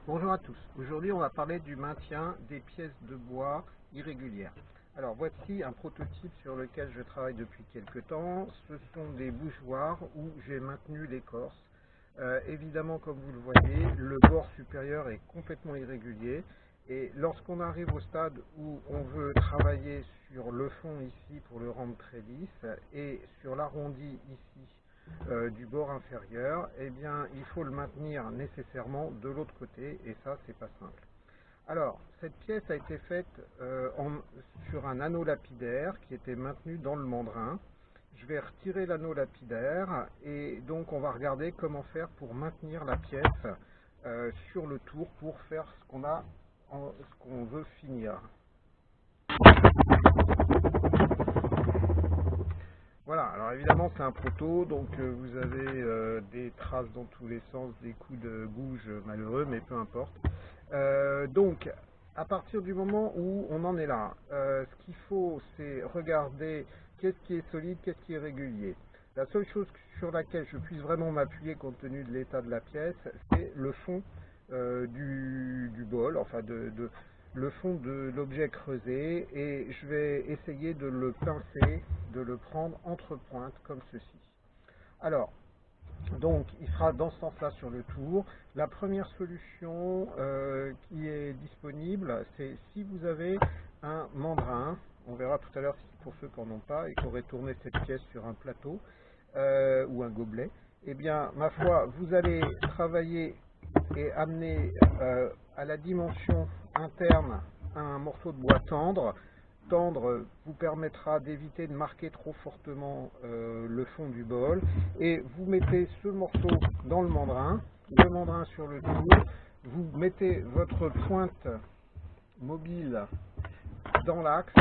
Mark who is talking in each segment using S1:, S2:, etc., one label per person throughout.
S1: Bonjour à tous. Aujourd'hui, on va parler du maintien des pièces de bois irrégulières. Alors, voici un prototype sur lequel je travaille depuis quelques temps. Ce sont des bougeoirs où j'ai maintenu l'écorce. Évidemment, comme vous le voyez, le bord supérieur est complètement irrégulier. Et lorsqu'on arrive au stade où on veut travailler sur le fond ici pour le rendre très lisse et sur l'arrondi ici du bord inférieur, eh bien il faut le maintenir nécessairement de l'autre côté et ça c'est pas simple. Alors cette pièce a été faite sur un anneau lapidaire qui était maintenu dans le mandrin. Je vais retirer l'anneau lapidaire et donc on va regarder comment faire pour maintenir la pièce sur le tour pour faire ce qu'on veut finir. Voilà, alors évidemment c'est un proto, donc vous avez des traces dans tous les sens, des coups de gouge malheureux, mais peu importe. Donc, à partir du moment où on en est là, ce qu'il faut c'est regarder qu'est-ce qui est solide, qu'est-ce qui est régulier. La seule chose sur laquelle je puisse vraiment m'appuyer compte tenu de l'état de la pièce, c'est le fond du bol, enfin le fond de l'objet creusé, et je vais essayer de le pincer, de le prendre entre pointes comme ceci. Alors, donc il sera dans ce sens-là sur le tour. La première solution qui est disponible, c'est si vous avez un mandrin, on verra tout à l'heure pour ceux qui n'en ont pas et qui auraient tourné cette pièce sur un plateau ou un gobelet, eh bien ma foi, vous allez travailler et amener à la dimension interne un morceau de bois tendre. Tendre vous permettra d'éviter de marquer trop fortement le fond du bol, et vous mettez ce morceau dans le mandrin sur le tour, vous mettez votre pointe mobile dans l'axe,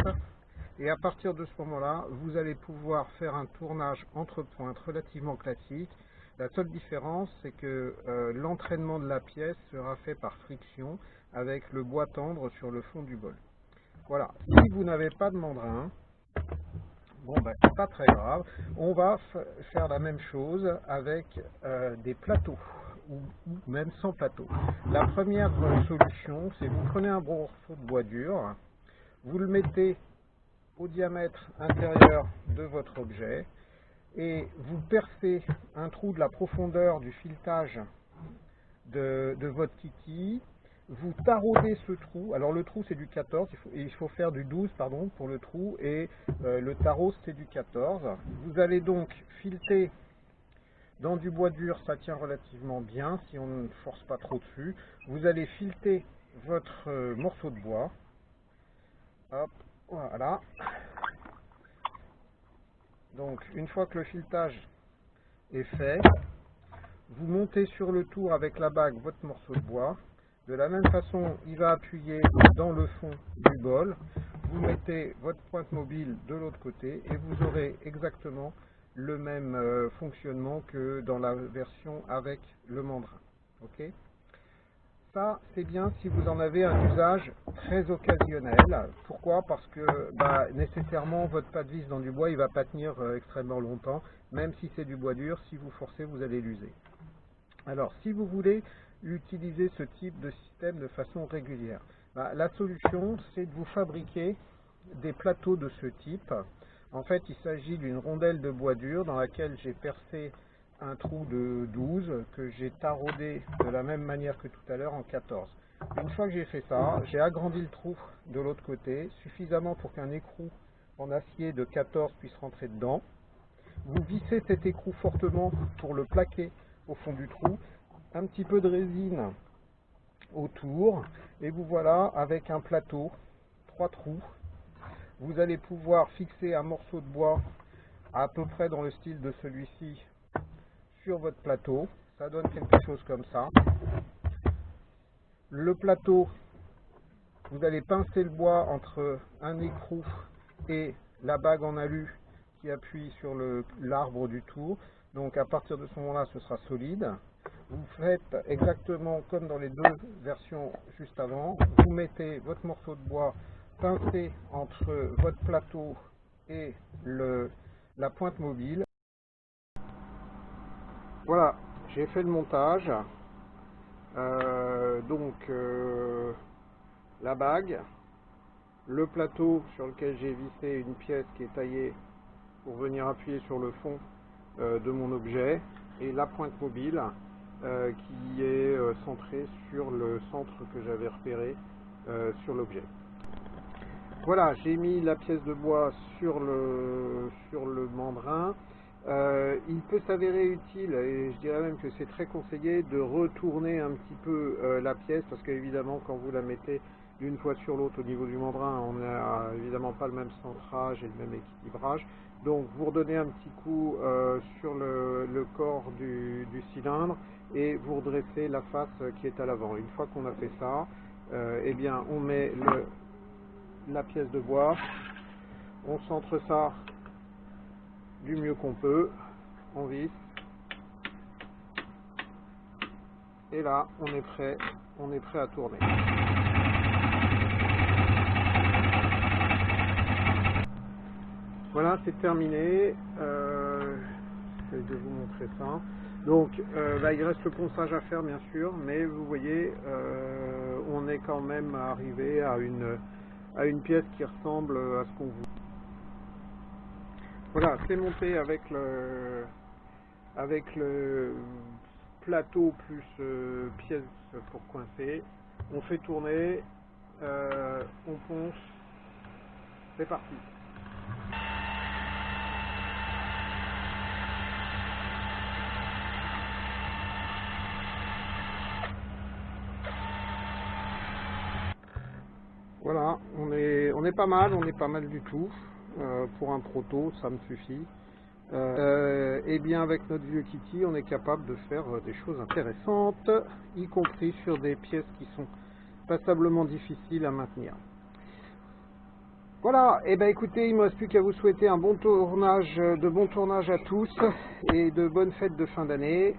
S1: et à partir de ce moment-là, vous allez pouvoir faire un tournage entre pointes relativement classique. La seule différence, c'est que l'entraînement de la pièce sera fait par friction avec le bois tendre sur le fond du bol. Voilà, si vous n'avez pas de mandrin, bon ben c'est pas très grave, on va faire la même chose avec des plateaux, ou même sans plateau. La première solution, c'est vous prenez un morceau de bois dur, vous le mettez au diamètre intérieur de votre objet, et vous percez un trou de la profondeur du filetage de votre kiki. Vous taraudez ce trou, alors le trou c'est du 14, il faut faire du 12 pardon, pour le trou, et le tarot c'est du 14. Vous allez donc fileter dans du bois dur, ça tient relativement bien si on ne force pas trop dessus. Vous allez fileter votre morceau de bois, hop, voilà. Donc une fois que le filetage est fait, vous montez sur le tour avec la bague votre morceau de bois. De la même façon, il va appuyer dans le fond du bol. Vous mettez votre pointe mobile de l'autre côté et vous aurez exactement le même fonctionnement que dans la version avec le mandrin. Ok ? Ça, c'est bien si vous en avez un usage très occasionnel. Pourquoi? Parce que nécessairement, votre pas de vis dans du bois, il ne va pas tenir extrêmement longtemps. Même si c'est du bois dur, si vous forcez, vous allez l'user. Alors, si vous voulez utiliser ce type de système de façon régulière, la solution, c'est de vous fabriquer des plateaux de ce type. En fait, il s'agit d'une rondelle de bois dur dans laquelle j'ai percé un trou de 12 que j'ai taraudé de la même manière que tout à l'heure en 14. Une fois que j'ai fait ça, j'ai agrandi le trou de l'autre côté suffisamment pour qu'un écrou en acier de 14 puisse rentrer dedans. Vous vissez cet écrou fortement pour le plaquer au fond du trou, un petit peu de résine autour, et vous voilà avec un plateau, 3 trous. Vous allez pouvoir fixer un morceau de bois à peu près dans le style de celui-ci sur votre plateau. Ça donne quelque chose comme ça. Le plateau, vous allez pincer le bois entre un écrou et la bague en alu qui appuie sur l'arbre du tour. Donc à partir de ce moment-là, ce sera solide. Vous faites exactement comme dans les deux versions juste avant. Vous mettez votre morceau de bois pincé entre votre plateau et la pointe mobile. Voilà, j'ai fait le montage. La bague, le plateau sur lequel j'ai vissé une pièce qui est taillée pour venir appuyer sur le fond de mon objet, et la pointe mobile qui est centrée sur le centre que j'avais repéré sur l'objet. Voilà, j'ai mis la pièce de bois sur le mandrin. Il peut s'avérer utile, et je dirais même que c'est très conseillé, de retourner un petit peu la pièce, parce qu'évidemment quand vous la mettez d'une fois sur l'autre au niveau du mandrin, on n'a évidemment pas le même centrage et le même équilibrage. Donc vous redonnez un petit coup sur le corps du cylindre et vous redressez la face qui est à l'avant. Une fois qu'on a fait ça, eh bien on met la pièce de bois, on centre ça du mieux qu'on peut, on visse, et là on est prêt à tourner. Voilà, c'est terminé. J'essaie de vous montrer ça. Donc il reste le ponçage à faire bien sûr, mais vous voyez on est quand même arrivé à une pièce qui ressemble à ce qu'on voit. Voilà, c'est monté avec le plateau plus pièce pour coincer. On fait tourner, on ponce, c'est parti. Voilà, on est pas mal, du tout. Pour un proto, ça me suffit. Et bien avec notre vieux Kitty, on est capable de faire des choses intéressantes, y compris sur des pièces qui sont passablement difficiles à maintenir. Voilà, et ben écoutez, il ne me reste plus qu'à vous souhaiter un bon tournage, de bons tournages à tous, et de bonnes fêtes de fin d'année.